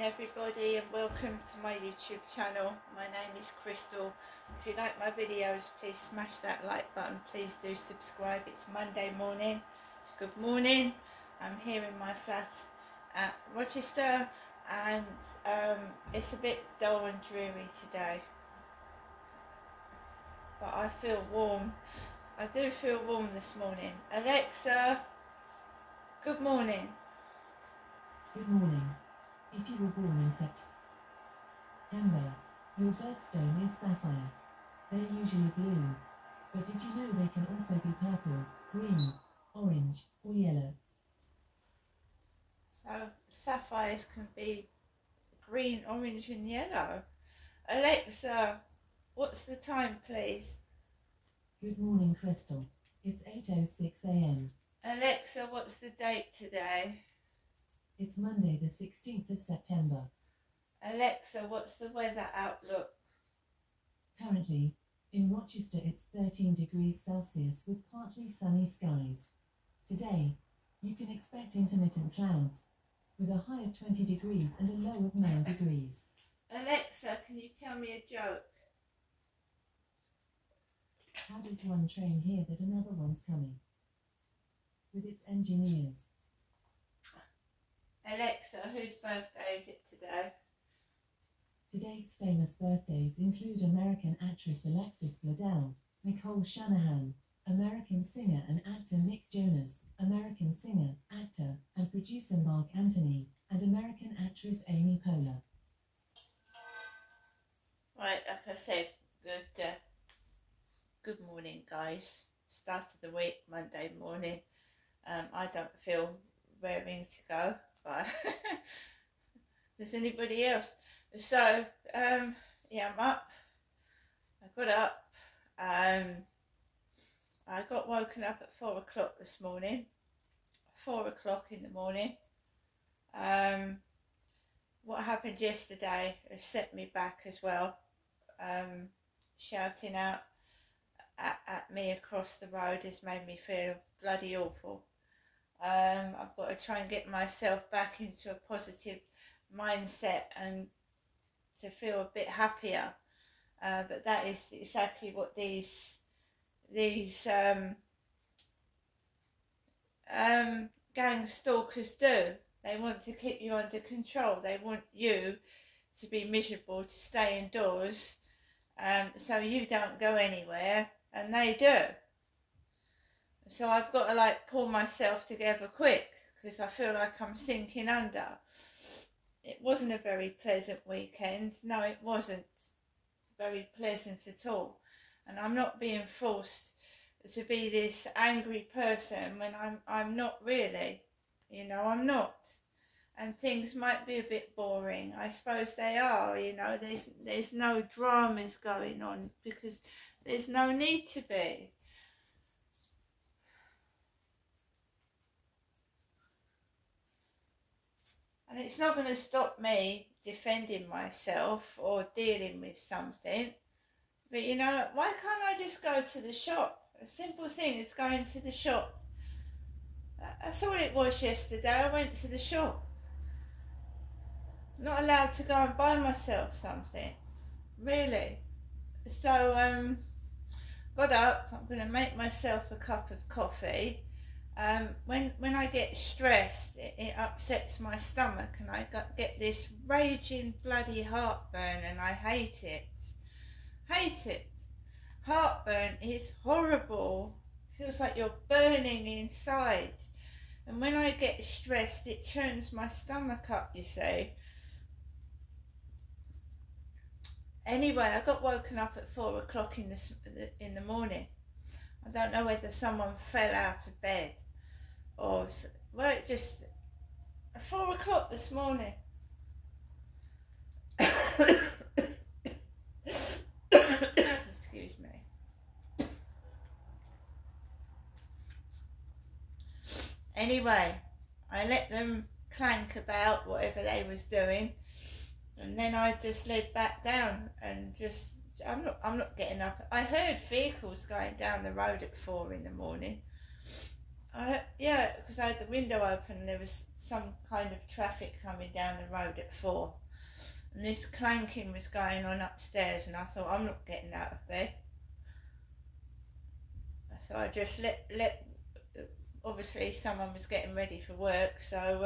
everybody, and welcome to my YouTube channel. My name is Crystal. If you like my videos, please smash that like button. Please do subscribe. It's Monday morning. Good morning. I'm here in my flat at Rochester, and it's a bit dull and dreary today, but I feel warm. I do feel warm this morning. Alexa, good morning. Good morning. If you were born in September, your birthstone is sapphire. They're usually blue, but did you know they can also be purple, green, orange, or yellow? So sapphires can be green, orange and yellow. Alexa, what's the time, please? Good morning, Crystal. It's 8:06 a.m. Alexa, what's the date today? It's Monday the 16th of September. Alexa, what's the weather outlook? Currently, in Rochester it's 13 degrees Celsius with partly sunny skies. Today, you can expect intermittent clouds, with a high of 20 degrees and a low of 9 degrees. Alexa, can you tell me a joke? How does one train hear that another one's coming? With its engineers. Alexa, whose birthday is it today? Today's famous birthdays include American actress Alexis Bledel, Nicole Shanahan, American singer and actor Nick Jonas, American singer, actor, and producer Mark Anthony, and American actress Amy Poehler. Right, like I said, good morning, guys. Start of the week, Monday morning. I don't feel raring to go, but does anybody else? So yeah, I'm up. I got up. I got woken up at 4 o'clock this morning. 4 o'clock in the morning. What happened yesterday has set me back as well. Shouting out at me across the road has made me feel bloody awful. I've got to try and get myself back into a positive mindset and to feel a bit happier. But that is exactly what these gang stalkers do. They want to keep you under control. They want you to be miserable, to stay indoors, so you don't go anywhere, and they do. So I've got to like pull myself together quick, because I feel like I'm sinking under. It wasn't a very pleasant weekend. No, it wasn't very pleasant at all. And I'm not being forced to be this angry person when I'm not really. You know, I'm not. And things might be a bit boring. I suppose they are, you know. There's no dramas going on because there's no need to be. And it's not going to stop me defending myself or dealing with something. But, you know, why can't I just go to the shop? A simple thing is going to the shop. That's all it was yesterday. I went to the shop. I'm not allowed to go and buy myself something. Really. So, got up. I'm going to make myself a cup of coffee. When I get stressed, it upsets my stomach, and I get this raging bloody heartburn, and I hate it. Hate it. Heartburn is horrible. Feels like you're burning inside. And when I get stressed, it churns my stomach up, you see. Anyway, I got woken up at 4 o'clock in the morning. I don't know whether someone fell out of bed or, well, it just, 4 o'clock this morning. Excuse me. Anyway, I let them clank about whatever they was doing, and then I just laid back down and just, I'm not getting up. I heard vehicles going down the road at 4 in the morning. Yeah, because I had the window open and there was some kind of traffic coming down the road at 4. And this clanking was going on upstairs, and I thought, I'm not getting out of bed. So I just let obviously someone was getting ready for work, so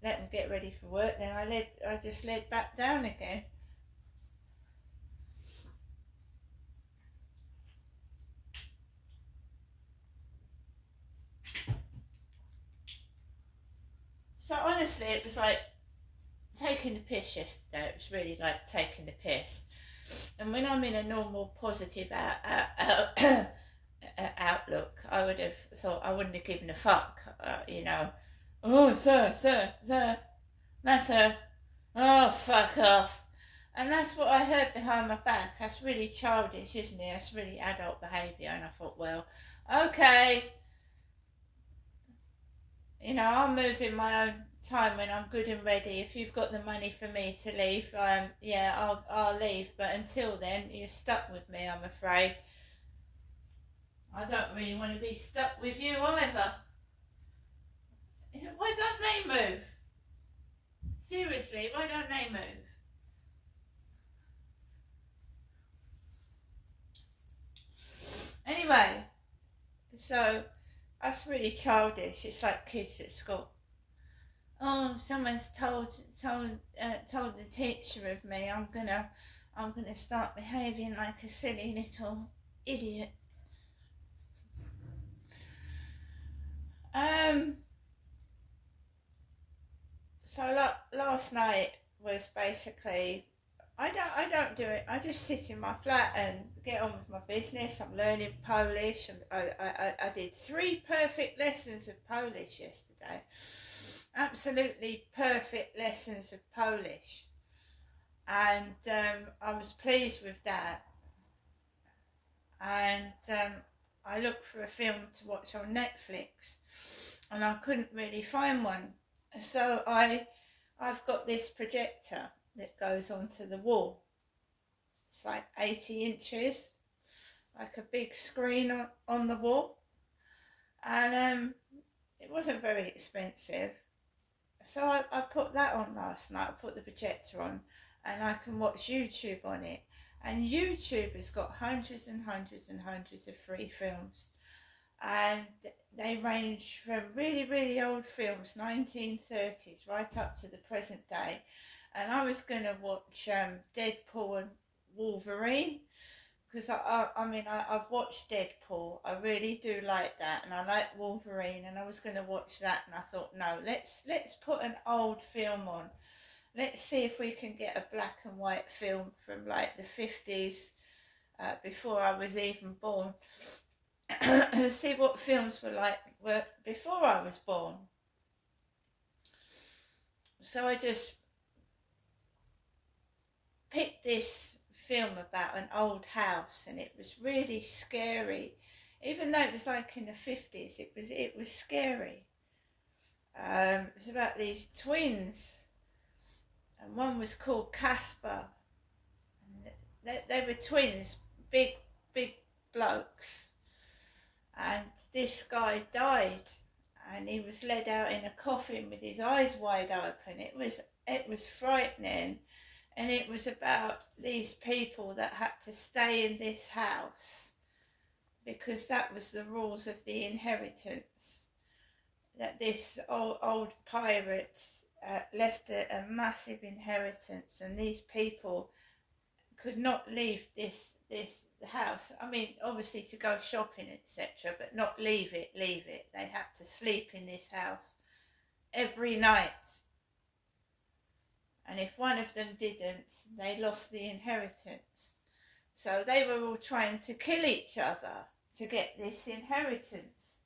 let them get ready for work. Then I just led back down again. So honestly, it was like taking the piss yesterday. It was really like taking the piss. And when I'm in a normal positive outlook, I would have thought, I wouldn't have given a fuck, you know. Oh, sir, that's her. Oh, fuck off. And that's what I heard behind my back. That's really childish, isn't it? That's really adult behaviour. And I thought, well, okay. You know, I'll move in my own time when I'm good and ready. If you've got the money for me to leave, yeah, I'll leave. But until then, you're stuck with me, I'm afraid. I don't really want to be stuck with you either. Why don't they move? Seriously, why don't they move? Anyway, so that's really childish. It's like kids at school. Oh, someone's told the teacher of me. I'm gonna start behaving like a silly little idiot. So last night was basically, I don't do it. I just sit in my flat and get on with my business. I'm learning Polish. And I did 3 perfect lessons of Polish yesterday. Absolutely perfect lessons of Polish. And I was pleased with that. And I looked for a film to watch on Netflix, and I couldn't really find one. So I've got this projector that goes onto the wall. It's like 80 inches, like a big screen on the wall. And it wasn't very expensive. So I put that on last night. I put the projector on, and I can watch YouTube on it. And YouTube has got hundreds and hundreds and hundreds of free films. And they range from really, really old films, 1930s, right up to the present day. And I was going to watch Deadpool and Wolverine, because I've watched Deadpool. I really do like that, and I like Wolverine, and I was going to watch that, and I thought, no, let's put an old film on. Let's see if we can get a black and white film from like the 50s, before I was even born. See what films were before I was born. So I just picked this film about an old house, and it was really scary. Even though it was like in the 50s, it was scary. It was about these twins, and one was called Casper. They were twins, big blokes. And this guy died, and he was led out in a coffin with his eyes wide open. It was frightening, and it was about these people that had to stay in this house because that was the rules of the inheritance. That this old pirate left a massive inheritance, and these people could not leave this house. I mean, obviously to go shopping, etc., but not leave it. They had to sleep in this house every night. And if one of them didn't, they lost the inheritance. So they were all trying to kill each other to get this inheritance.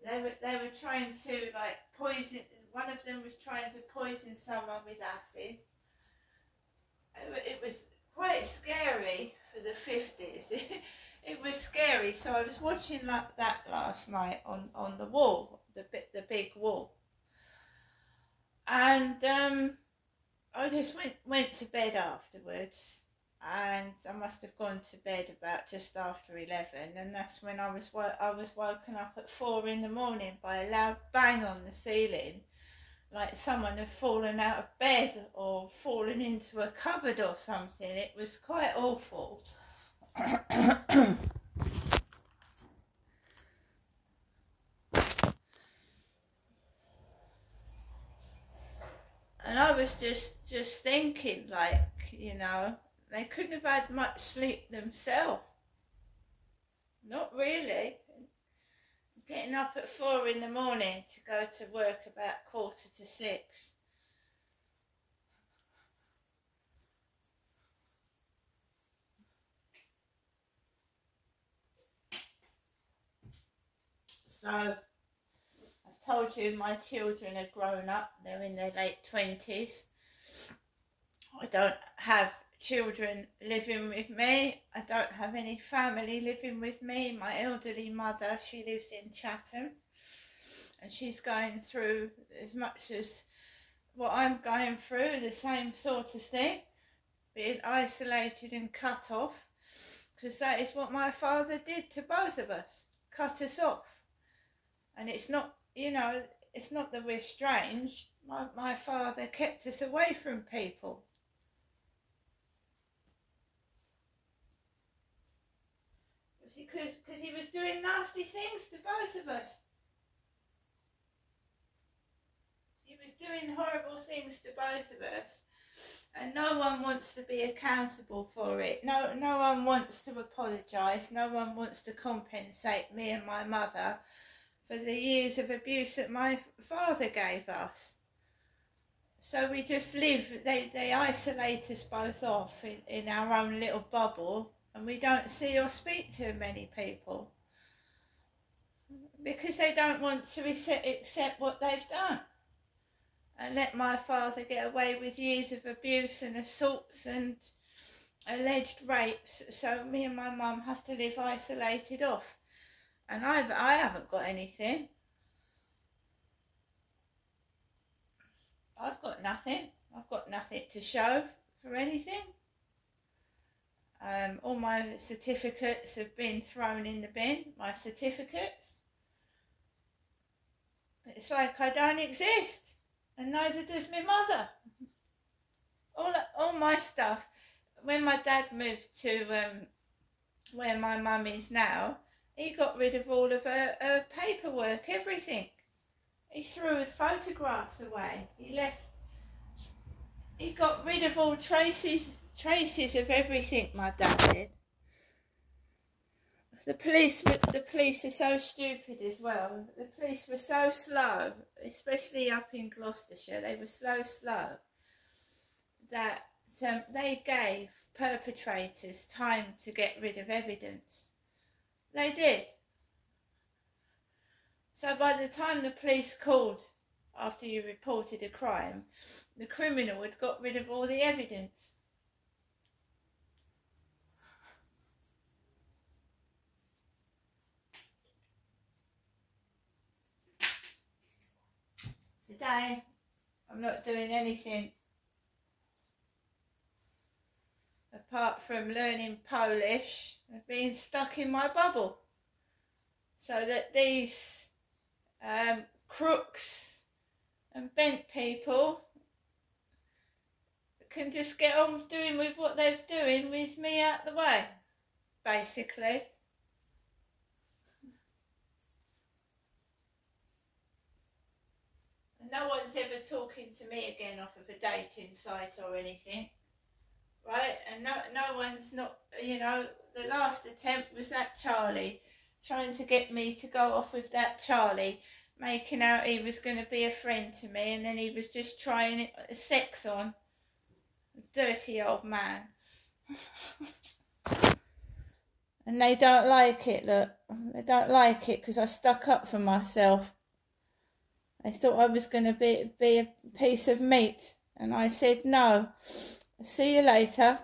They were trying to like poison. One of them was trying to poison someone with acid. It was quite scary for the 50s. It was scary. So I was watching like that last night on the wall, the big wall, and I just went to bed afterwards, and I must have gone to bed about just after 11, and that's when I was woken up at 4 in the morning by a loud bang on the ceiling, like someone had fallen out of bed or fallen into a cupboard or something. It was quite awful. And I was just thinking, like, you know, they couldn't have had much sleep themselves. Not really. Getting up at 4 in the morning to go to work about 5:45. So, I've told you my children are grown up. They're in their late 20s. I don't have children living with me. I don't have any family living with me. My elderly mother, she lives in Chatham, and she's going through as much as what I'm going through, the same sort of thing, being isolated and cut off, because that is what my father did to both of us, cut us off. And it's not, you know, it's not that we're strange. My father kept us away from people. Because he was doing nasty things to both of us. He was doing horrible things to both of us. And no one wants to be accountable for it. No one wants to apologise. No one wants to compensate me and my mother for the years of abuse that my father gave us. So we just live, they isolate us both off in our own little bubble, and we don't see or speak to many people because they don't want to accept what they've done and let my father get away with years of abuse and assaults and alleged rapes. So me and my mum have to live isolated off. And I haven't got anything. I've got nothing. I've got nothing to show for anything. All my certificates have been thrown in the bin. My certificates. It's like I don't exist, and neither does my mother. All my stuff. When my dad moved to where my mum is now, he got rid of all of her paperwork, everything. He threw her photographs away. He got rid of all traces of everything, my dad did. The police are so stupid as well. The police were so slow, especially up in Gloucestershire. They were slow, that they gave perpetrators time to get rid of evidence. They did. So by the time the police called after you reported a crime, the criminal had got rid of all the evidence. Today, I'm not doing anything apart from learning Polish and being stuck in my bubble, so that these crooks and bent people can just get on doing with what they're doing with me out the way, basically. And no one's ever talking to me again off of a dating site or anything. Right, and no one's not, you know, the last attempt was that Charlie, trying to get me to go off with that Charlie, making out he was going to be a friend to me, and then he was just trying sex on. Dirty old man. And they don't like it, look. They don't like it because I stuck up for myself. They thought I was going to be a piece of meat, and I said no. See you later.